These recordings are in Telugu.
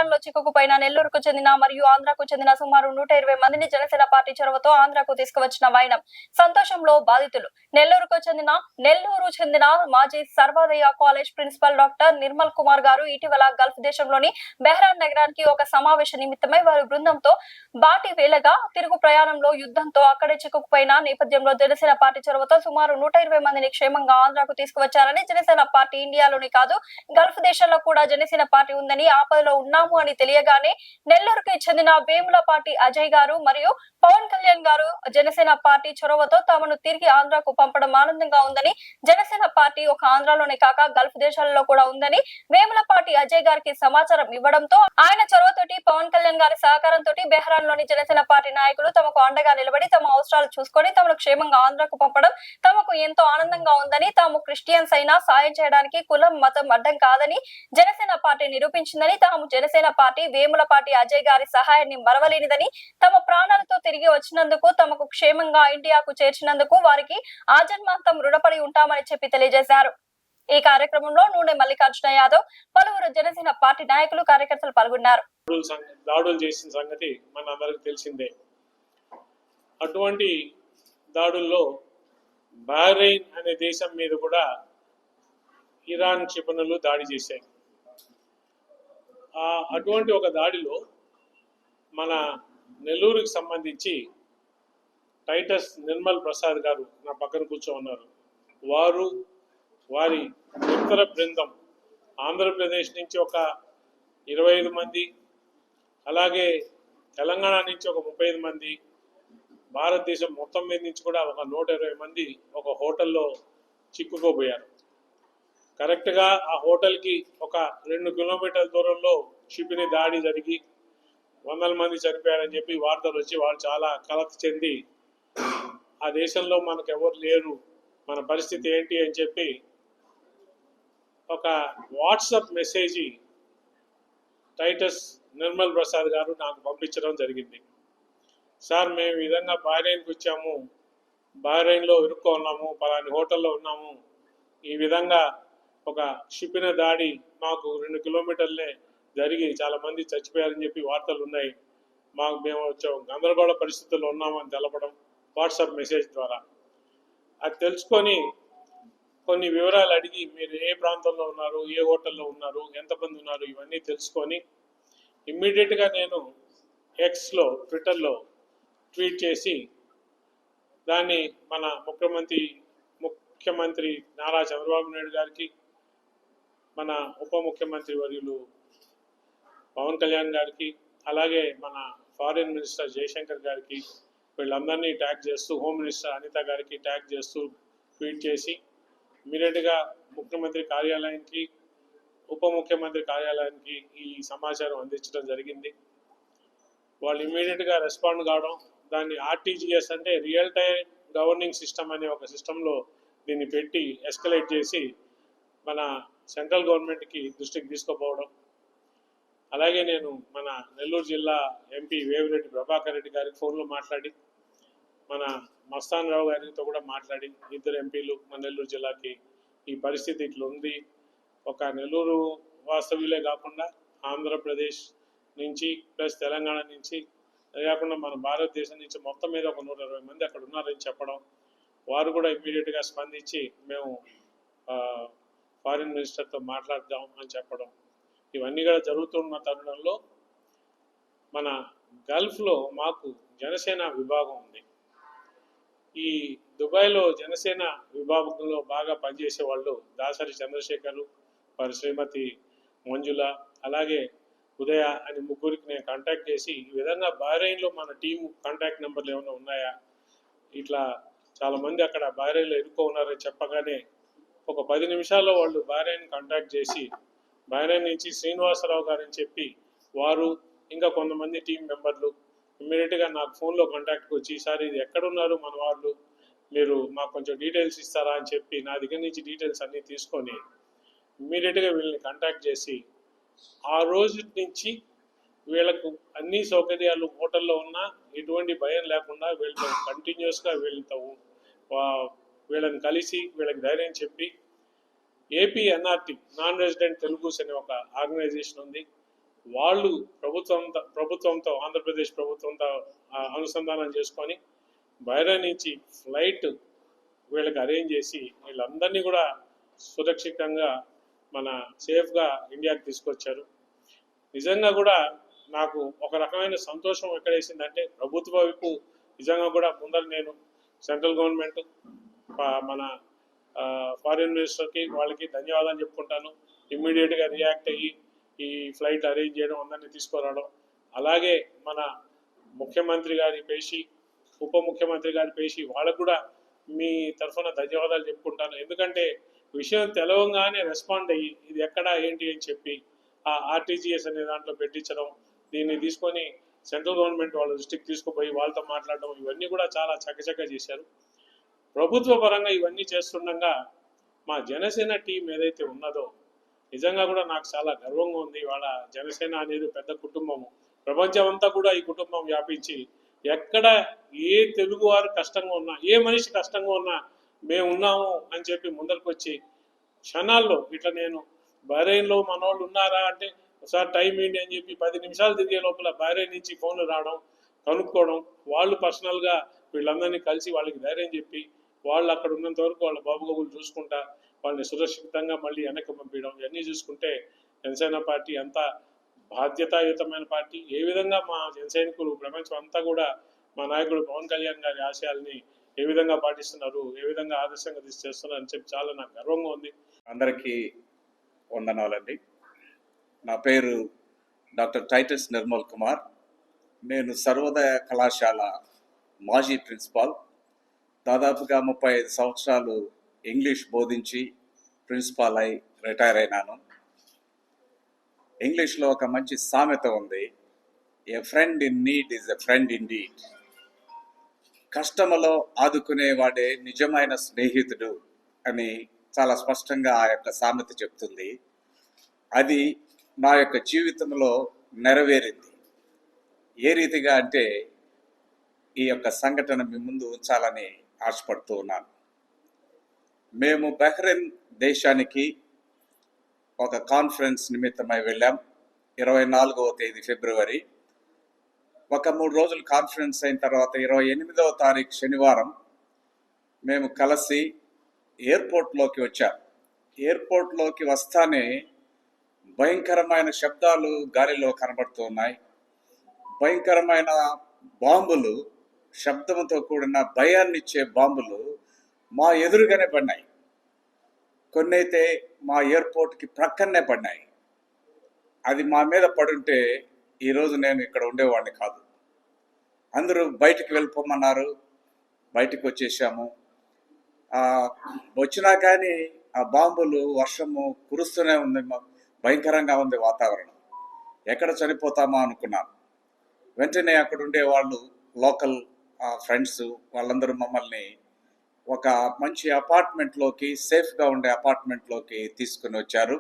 బెహ్రాన్లో చిక్కుకుపోయిన నెల్లూరుకు చెందిన మరియు ఆంధ్రాకు చెందిన సుమారు 120 మందిని జనసేన పార్టీ చొరవతో ఆంధ్రాకు తీసుకువచ్చిన వైనం సంతోషంలో బాధితులు. నెల్లూరు చెందిన మాజీ Sarvodaya college principal doctor Nirmal Kumar గారు ఇటీవల గల్ఫ్ దేశంలోని బెహ్రాన్ నగరానికి ఒక సమావేశ నిమిత్తమై వారి బృందంతో బాటి వేళగా తిరుగు ప్రయాణంలో యుద్ధంతో అక్కడే చిక్కుకుపోయిన నేపథ్యంలో జనసేన పార్టీ చొరవతో సుమారు 120 మందిని క్షేమంగా ఆంధ్రాకు తీసుకువచ్చారని, జనసేన పార్టీ ఇండియాలోని కాదు గల్ఫ్ దేశాల్లో కూడా జనసేన పార్టీ ఉందని, ఆపదలో ఉన్నాము అని తెలియగానే నెల్లూరుకి చెందిన వేములపాటి అజయ్ గారు మరియు పవన్ కళ్యాణ్ గారు జనసేన పార్టీ చొరవతో తమను తిరిగి ఆంధ్రాకు పంపడం ఆనందంగా ఉందని, జనసేన పార్టీ ఒక ఆంధ్రాలోనే కాక గల్ఫ్ దేశాలలో కూడా ఉందని వేములపాటి అజయ్ గారికి సమాచారం ఇవ్వడంతో ఆయన చొరవతోటి పవన్ కళ్యాణ్ గారి సహకారంతో బెహ్రాన్ లోని జనసేన పార్టీ నాయకులు తమకు అండగా నిలబడి తమ అవసరాలు చూసుకొని తమను క్షేమంగా ఆంధ్రాకు పంపడం తమకు ఎంతో ఆనందంగా ఉందని, తాము క్రిస్టియన్స్ అయినా సాయం చేయడానికి కులం మతం అడ్డం కాదని జనసేన పార్టీ నిరూపించిందని, తాము జనసేన పార్టీ వేములపాటి అజయ్ గారి సహాయాన్ని మరవలేనిదని, తమ ప్రాణాలతో తిరిగి వచ్చినందుకు తమకు క్షేమంగా ఇండియాకు చేర్చినందుకు వారికి ఆజన్మాంతం రుణపడి ఉంటామని చెప్పి తెలియజేశారు. ఈ కార్యక్రమంలో నూనె మల్లికార్జున యాదవ్, పలువురు జనసేన పార్టీ నాయకులు, కార్యకర్తలు పాల్గొన్నారు. దాడులు చేసిన సంగతి మన అందరికి తెలిసిందే. అటువంటి దాడుల్లో బహ్రెయిన్ అనే దేశం మీద కూడా ఇరాన్ క్షిపణులు దాడి చేశాయి. అటువంటి ఒక దాడిలో మన నెల్లూరుకి సంబంధించి టైటస్ నిర్మల్ ప్రసాద్ గారు నా పక్కన కూర్చోన్నారు. వారు వారి మిత్ర బృందం ఆంధ్రప్రదేశ్ నుంచి ఒక 25 మంది, అలాగే తెలంగాణ నుంచి ఒక 35 మంది, భారతదేశం మొత్తం మీద నుంచి కూడా ఒక 120 మంది ఒక హోటల్లో చిక్కుకోబోయారు. కరెక్ట్గా ఆ హోటల్కి ఒక 2 కిలోమీటర్ల దూరంలో క్షిపణి దాడి జరిగి 100 మంది చనిపోయారని చెప్పి వార్తలు వచ్చి వాళ్ళు చాలా కలత చెంది ఆ దేశంలో మనకు ఎవరు లేరు, మన పరిస్థితి ఏంటి అని చెప్పి ఒక WhatsApp message Titus Nirmal Prasad గారు నాకు పంపించడం జరిగింది. సార్, మేము ఈ విధంగా బహ్రెయిన్కి వచ్చాము, బహ్రెయిన్లో ఇరుక్కో ఉన్నాము, పలాని హోటల్లో ఉన్నాము, ఈ విధంగా ఒక క్షిపణి దాడి మాకు 2 కిలోమీటర్లే జరిగి చాలా మంది చచ్చిపోయారని చెప్పి వార్తలు ఉన్నాయి, మేము గందరగోళ పరిస్థితుల్లో ఉన్నామని తెలపడం వాట్సాప్ మెసేజ్ ద్వారా. అది తెలుసుకొని కొన్ని వివరాలు అడిగి మీరు ఏ ప్రాంతంలో ఉన్నారు, ఏ హోటల్లో ఉన్నారు, ఎంతమంది ఉన్నారు, ఇవన్నీ తెలుసుకొని ఇమ్మీడియట్గా నేను ఎక్స్లో ట్విట్టర్లో ట్వీట్ చేసి దాన్ని మన ముఖ్యమంత్రి నారా చంద్రబాబు నాయుడు గారికి, మన ఉప ముఖ్యమంత్రి వర్యులు పవన్ కళ్యాణ్ గారికి, అలాగే మన ఫారిన్ మినిస్టర్ జయశంకర్ గారికి, వీళ్ళందరినీ ట్యాగ్ చేస్తూ హోమ్ మినిస్టర్ అనిత గారికి ట్యాగ్ చేస్తూ ట్వీట్ చేసి ఇమీడియట్గా ముఖ్యమంత్రి కార్యాలయానికి, ఉప ముఖ్యమంత్రి కార్యాలయానికి ఈ సమాచారం అందించడం జరిగింది. వాళ్ళు ఇమీడియట్గా రెస్పాండ్ కావడం, దాన్ని ఆర్టీజీఎస్ అంటే రియల్ టైం గవర్నింగ్ సిస్టమ్ అనే ఒక సిస్టంలో దీన్ని పెట్టి ఎస్కలేట్ చేసి మన సెంట్రల్ గవర్నమెంట్కి దృష్టికి తీసుకుపోవడం. అలాగే నేను మన నెల్లూరు జిల్లా ఎంపీ వేమిరెడ్డి ప్రభాకర్ రెడ్డి గారికి ఫోన్లో మాట్లాడి, మన మస్తాన్ రావు గారితో కూడా మాట్లాడి, ఇద్దరు ఎంపీలు మన నెల్లూరు జిల్లాకి ఈ పరిస్థితి ఇట్లా ఉంది, ఒక నెల్లూరు వాస్తవ్యులే కాకుండా ఆంధ్రప్రదేశ్ నుంచి ప్లస్ తెలంగాణ నుంచి కాకుండా మన భారతదేశం నుంచి మొత్తం మీద ఒక 120 మంది అక్కడ ఉన్నారని చెప్పడం, వారు కూడా ఇమ్మీడియట్గా స్పందించి మేము ఫారిన్ మినిస్టర్తో మాట్లాడదాం అని చెప్పడం, ఇవన్నీ కూడా జరుగుతున్న తరుణంలో మన గల్ఫ్లో మాకు జనసేన విభాగం ఉంది. ఈ దుబాయ్లో జనసేన విభాగంలో బాగా పనిచేసే వాళ్ళు దాసరి చంద్రశేఖర్, వారి శ్రీమతి మంజుల, అలాగే ఉదయ అని ముగ్గురికి నేను కాంటాక్ట్ చేసి ఈ విధంగా బహ్రెయిన్లో మన టీం కాంటాక్ట్ నెంబర్లు ఏమైనా ఉన్నాయా, ఇట్లా చాలామంది అక్కడ బహ్రెయిన్లో ఇరుక్కో ఉన్నారని చెప్పగానే ఒక 10 నిమిషాల్లో వాళ్ళు బహ్రెయిన్ కాంటాక్ట్ చేసి, బహ్రెయిన్ నుంచి శ్రీనివాసరావు గారని చెప్పి వారు ఇంకా కొంతమంది టీం మెంబర్లు ఇమ్మీడియట్గా నాకు ఫోన్లో కాంటాక్ట్కి వచ్చి, ఈసారి ఇది ఎక్కడున్నారు మన వాళ్ళు, మీరు మాకు కొంచెం డీటెయిల్స్ ఇస్తారా అని చెప్పి నా దగ్గర నుంచి డీటెయిల్స్ అన్నీ తీసుకొని ఇమ్మీడియట్గా వీళ్ళని కాంటాక్ట్ చేసి ఆ రోజు నుంచి వీళ్ళకు అన్ని సౌకర్యాలు హోటల్లో ఉన్నా ఎటువంటి భయం లేకుండా వీళ్ళతో కంటిన్యూస్గా వీళ్ళని కలిసి వీళ్ళకి ధైర్యం చెప్పి AP NRT non resident Telugus అనే ఒక ఆర్గనైజేషన్ ఉంది, వాళ్ళు ప్రభుత్వంతో ఆంధ్రప్రదేశ్ ప్రభుత్వంతో అనుసంధానం చేసుకొని బహ్రెయిన్ నుంచి ఫ్లైట్ వీళ్ళకి అరేంజ్ చేసి వీళ్ళందరినీ కూడా సురక్షితంగా మన సేఫ్గా ఇండియాకి తీసుకొచ్చారు. నిజంగా కూడా నాకు ఒక రకమైన సంతోషం ఎక్కడేసిందంటే ప్రభుత్వ వైపు నిజంగా కూడా ముందర నేను సెంట్రల్ గవర్నమెంట్ మన ఫారిన్ మినిస్టర్కి వాళ్ళకి ధన్యవాదాలు చెప్పుకుంటాను. ఇమ్మీడియట్గా రియాక్ట్ అయ్యి ఈ ఫ్లైట్ అరేంజ్ చేయడం, అందరినీ తీసుకురావడం. అలాగే మన ముఖ్యమంత్రి గారి పేషి, ఉప ముఖ్యమంత్రి గారి పేషి వాళ్ళకు కూడా మీ తరఫున ధన్యవాదాలు చెప్పుకుంటాను. ఎందుకంటే విషయం తెలవంగానే రెస్పాండ్ అయ్యి ఇది ఎక్కడ ఏంటి అని చెప్పి ఆ ఆర్టీజీఎస్ అనే దాంట్లో పెట్టించడం, దీన్ని తీసుకొని సెంట్రల్ గవర్నమెంట్ వాళ్ళ దృష్టికి తీసుకుపోయి వాళ్ళతో మాట్లాడడం, ఇవన్నీ కూడా చాలా చక్కచక్క చేశారు. ప్రభుత్వ పరంగా ఇవన్నీ చేస్తుండగా మా జనసేన టీం ఏదైతే ఉన్నదో నిజంగా కూడా నాకు చాలా గర్వంగా ఉంది. వాళ్ళ జనసేన అనేది పెద్ద కుటుంబము, ప్రపంచం అంతా కూడా ఈ కుటుంబం వ్యాపించి ఎక్కడ ఏ తెలుగువారు కష్టంగా ఉన్నా, ఏ మనిషి కష్టంగా ఉన్నా మేము ఉన్నాము అని చెప్పి ముందరకు వచ్చి క్షణాల్లో ఇట్లా నేను బహ్రెయిన్లో మనోళ్ళు ఉన్నారా అంటే ఒకసారి టైం ఏంటి అని చెప్పి 10 నిమిషాలు తిరిగే లోపల బహ్రెయిన్ నుంచి ఫోన్లు రావడం, కనుక్కోవడం, వాళ్ళు పర్సనల్గా వీళ్ళందరినీ కలిసి వాళ్ళకి ధైర్యం చెప్పి వాళ్ళు అక్కడ ఉన్నంత వరకు వాళ్ళ బాబుగోగులు చూసుకుంటా వాళ్ళని సురక్షితంగా మళ్ళీ వెనక్కి పంపించడం, ఇవన్నీ చూసుకుంటే జనసేన పార్టీ అంతా బాధ్యతాయుతమైన పార్టీ. ఏ విధంగా మా జనసైనికులు ప్రపంచం అంతా కూడా మా నాయకుడు పవన్ కళ్యాణ్ గారి ఆశయాల్ని ఏ విధంగా పాటిస్తున్నారు, ఏ విధంగా ఆదర్శంగా చేస్తున్నారు అని చెప్పి చాలా నాకు గర్వంగా ఉంది. అందరికీ వందనాలండి. నా పేరు డాక్టర్ టైటస్ నిర్మల్ కుమార్. నేను సర్వోదయ కళాశాల మాజీ ప్రిన్సిపాల్. దాదాపుగా 35 సంవత్సరాలు ఇంగ్లీష్ బోధించి ప్రిన్సిపాల్ అయి రిటైర్ అయినాను. ఇంగ్లీష్లో ఒక మంచి సామెత ఉంది, a friend in need is a friend indeed. కష్టములో ఆదుకునేవాడే నిజమైన స్నేహితుడు అని చాలా స్పష్టంగా ఆ యొక్క సామెత చెప్తుంది. అది నా యొక్క జీవితంలో నెరవేరింది. ఏ రీతిగా అంటే ఈ యొక్క సంఘటన మీ ముందు ఉంచాలని ఆశపడుతూ ఉన్నాను. మేము బహ్రెయిన్ దేశానికి ఒక కాన్ఫరెన్స్ నిమిత్తమై వెళ్ళాం. 24వ తేదీ ఫిబ్రవరి. ఒక 3 రోజులు కాన్ఫరెన్స్ అయిన తర్వాత 28వ తారీఖు శనివారం మేము కలిసి ఎయిర్పోర్ట్లోకి వచ్చాం. ఎయిర్పోర్ట్లోకి వస్తానే భయంకరమైన శబ్దాలు గాలిలో కనబడుతూ ఉన్నాయి. భయంకరమైన బాంబులు, శబ్దంతో కూడిన భయాన్నిచ్చే బాంబులు మా ఎదురుగానే పడినాయి. కొన్ని అయితే మా ఎయిర్పోర్ట్కి ప్రక్కనే పడినాయి. అది మా మీద పడుంటే ఈరోజు నేను ఇక్కడ ఉండేవాడిని కాదు. అందరూ బయటికి వెళ్ళిపోమన్నారు, బయటికి వచ్చేసాము. వచ్చినా కానీ ఆ బాంబులు, వర్షము కురుస్తూనే ఉంది, భయంకరంగా ఉంది వాతావరణం. ఎక్కడ చనిపోతామా అనుకున్నాను. వెంటనే అక్కడ ఉండే వాళ్ళు, లోకల్ ఫ్రెండ్స్ వాళ్ళందరూ మమ్మల్ని ఒక మంచి అపార్ట్మెంట్లోకి, సేఫ్గా ఉండే అపార్ట్మెంట్లోకి తీసుకుని వచ్చారు.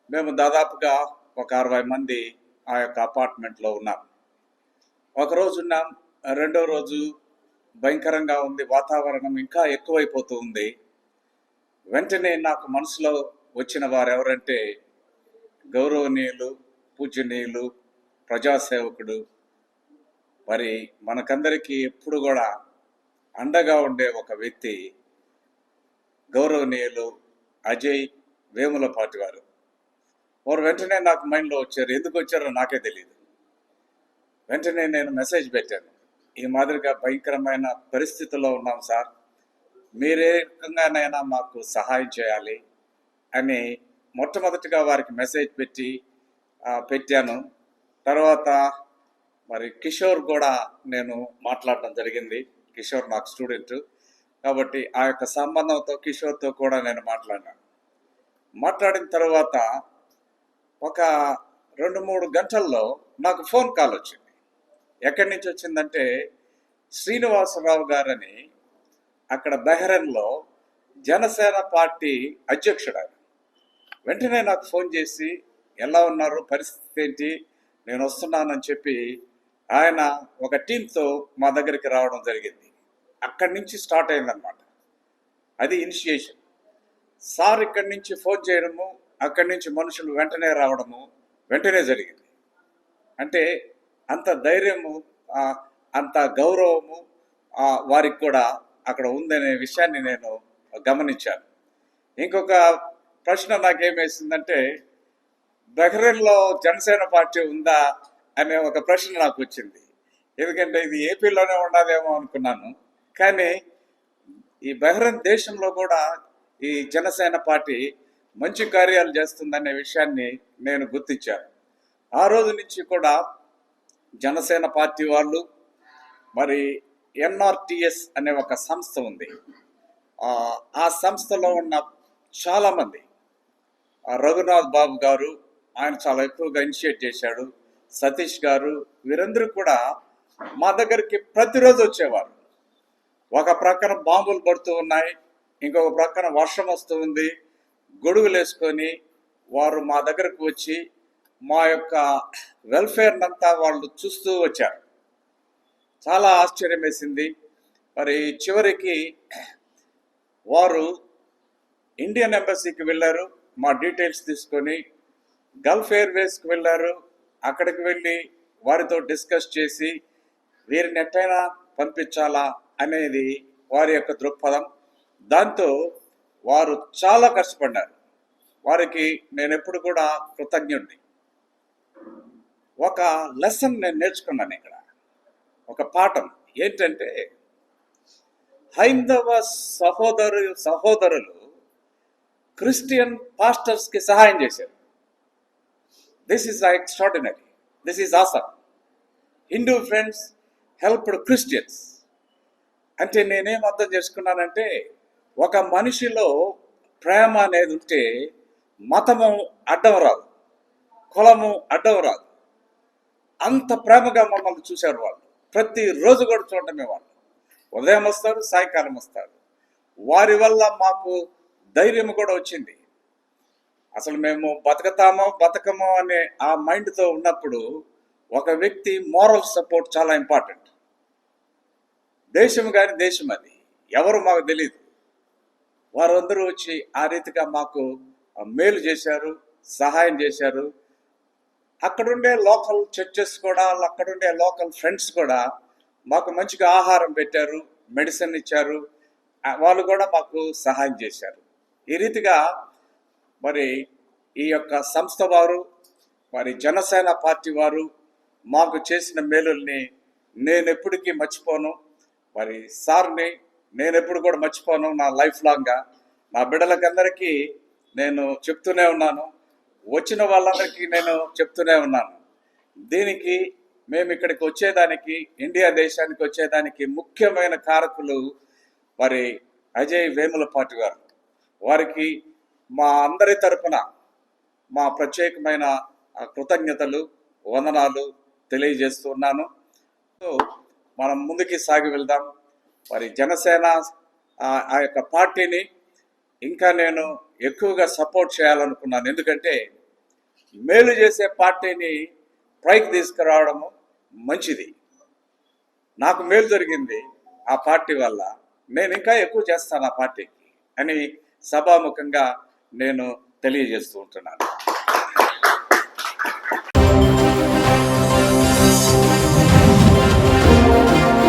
మేము దాదాపుగా ఒక 60 మంది ఆ యొక్క అపార్ట్మెంట్లో ఉన్నాం. ఒకరోజు ఉన్నాం, రెండో రోజు భయంకరంగా ఉంది, వాతావరణం ఇంకా ఎక్కువైపోతూ ఉంది. వెంటనే నాకు మనసులో వచ్చిన వారు ఎవరంటే గౌరవనీయులు, పూజనీయులు, ప్రజాసేవకుడు, మరి మనకందరికీ ఎప్పుడు కూడా అండగా ఉండే ఒక వ్యక్తి గౌరవనీయులు అజయ్ వేములపాటి వారు. వారు వెంటనే నాకు మైండ్లో వచ్చారు. ఎందుకు వచ్చారో నాకే తెలియదు. వెంటనే నేను మెసేజ్ పెట్టాను, ఈ మాదిరిగా భయంకరమైన పరిస్థితుల్లో ఉన్నాం సార్, మీరే రకంగానైనా మాకు సహాయం చేయాలి అని మొట్టమొదటిగా వారికి మెసేజ్ పెట్టాను. తర్వాత మరి కిషోర్ కూడా నేను మాట్లాడడం జరిగింది. కిషోర్ నాకు స్టూడెంట్ కాబట్టి ఆ యొక్క సంబంధంతో కిషోర్తో కూడా నేను మాట్లాడిన తర్వాత ఒక 2-3 గంటల్లో నాకు ఫోన్ కాల్ వచ్చింది. ఎక్కడి నుంచి వచ్చిందంటే శ్రీనివాసరావు గారని అక్కడ బహ్రెయిన్లో జనసేన పార్టీ అధ్యక్షుడు ఆయన. వెంటనే నాకు ఫోన్ చేసి ఎలా ఉన్నారు, పరిస్థితి ఏంటి, నేను వస్తున్నానని చెప్పి ఆయన ఒక టీంతో మా దగ్గరికి రావడం జరిగింది. అక్కడి నుంచి స్టార్ట్ అయిందనమాట. అది ఇనిషియేషన్. సార్ ఇక్కడి నుంచి ఫోన్ చేయడము, అక్కడి నుంచి మనుషులు వెంటనే రావడము వెంటనే జరిగింది. అంటే అంత ధైర్యము, అంత గౌరవము వారికి కూడా అక్కడ ఉందనే విషయాన్ని నేను గమనించాను. ఇంకొక ప్రశ్న నాకేమేసిందంటే, బహ్రెయిన్లో జనసేన పార్టీ ఉందా అనే ఒక ప్రశ్న నాకు వచ్చింది. ఎందుకంటే ఇది ఏపీలోనే ఉన్నదేమో అనుకున్నాను. కానీ ఈ బహ్రెయిన్ దేశంలో కూడా ఈ జనసేన పార్టీ మంచి కార్యాలు చేస్తుందనే విషయాన్ని నేను గుర్తించాను. ఆ రోజు నుంచి కూడా జనసేన పార్టీ వాళ్ళు, మరి NRTS అనే ఒక సంస్థ ఉంది. ఆ సంస్థలో ఉన్న చాలామంది, రఘునాథ్ బాబు గారు, ఆయన చాలా ఎక్కువగా ఇనిషియేట్ చేశాడు, సతీష్ గారు, వీరందరూ కూడా మా దగ్గరికి ప్రతిరోజు వచ్చేవారు. ఒక ప్రక్కన బాంబులు పడుతూ ఉన్నాయి, ఇంకొక ప్రక్కన వర్షం వస్తూ ఉంది. గొడుగులు వేసుకొని వారు మా దగ్గరకు వచ్చి మా యొక్క వెల్ఫేర్నంతా వాళ్ళు చూస్తూ వచ్చారు. చాలా ఆశ్చర్యం వేసింది. మరి చివరికి వారు ఇండియన్ ఎంబసీకి వెళ్ళారు, మా డీటెయిల్స్ తీసుకొని. గల్ఫ్ ఎయిర్వేస్కి వెళ్ళారు, అక్కడికి వెళ్ళి వారితో డిస్కస్ చేసి వీరిని ఎట్టయినా పంపించాలా అనేది వారి యొక్క దృక్పథం. దాంతో వారు చాలా కష్టపడ్డారు. వారికి నేను ఎప్పుడు కూడా కృతజ్ఞుడిని. ఒక లెసన్ నేను నేర్చుకున్నాను ఇక్కడ, ఒక పాఠం ఏంటంటే, హైందవ సహోదరులు క్రిస్టియన్ పాస్టర్స్కి సహాయం చేశారు. This is extraordinary, this is awesome. Hindu friends helped Christians. అంటే నేనేం అర్థం చేసుకున్నానంటే, ఒక మనిషిలో ప్రేమ అనేది ఉంటే మతము అడ్డం రాదు, కులము అడ్డం రాదు. అంత ప్రేమగా మమ్మల్ని చూశారు వాళ్ళు. ప్రతిరోజు కూడా చూడటమే వాళ్ళు. ఉదయం వస్తారు, సాయంకాలం వస్తారు. వారి వల్ల మాకు ధైర్యం కూడా వచ్చింది. అసలు మేము బతకమో అనే ఆ మైండ్తో ఉన్నప్పుడు ఒక వ్యక్తి మోరల్ సపోర్ట్ చాలా ఇంపార్టెంట్. దేశం కానీ దేశం అది ఎవరు మాకు తెలియదు. వారందరూ వచ్చి ఆ రీతిగా మాకు మేలు చేశారు, సహాయం చేశారు. అక్కడుండే లోకల్ చర్చెస్ కూడా, అక్కడుండే లోకల్ ఫ్రెండ్స్ కూడా మాకు మంచిగా ఆహారం పెట్టారు, మెడిసిన్ ఇచ్చారు. వాళ్ళు కూడా మాకు సహాయం చేశారు. ఈ రీతిగా మరి ఈ యొక్క సంస్థ వారు, మరి జనసేన పార్టీ వారు మాకు చేసిన మేలుల్ని నేను ఎప్పటికీ మర్చిపోను. మరి సార్ని నేను ఎప్పుడు కూడా మర్చిపోను. నా లైఫ్ లాంగ్గా నా బిడ్డలకందరికీ నేను చెప్తూనే ఉన్నాను, వచ్చిన వాళ్ళందరికీ నేను చెప్తూనే ఉన్నాను. దీనికి మేము ఇక్కడికి వచ్చేదానికి, ఇండియా దేశానికి వచ్చేదానికి ముఖ్యమైన కారకులు మరి అజయ్ వేములపాటి గారు. వారికి మా అందరి తరపున మా ప్రత్యేకమైన కృతజ్ఞతలు, వందనాలు తెలియజేస్తున్నాను. మనం ముందుకి సాగి వెళ్దాం. మరి జనసేన ఆ యొక్క పార్టీని ఇంకా నేను ఎక్కువగా సపోర్ట్ చేయాలనుకున్నాను. ఎందుకంటే మేలు చేసే పార్టీని పైకి తీసుకురావడము మంచిది. నాకు మేలు జరిగింది ఆ పార్టీ వల్ల, నేను ఇంకా ఎక్కువ చేస్తాను ఆ పార్టీకి అని సభాముఖంగా నేను తెలియజేస్తూ ఉంటున్నాను.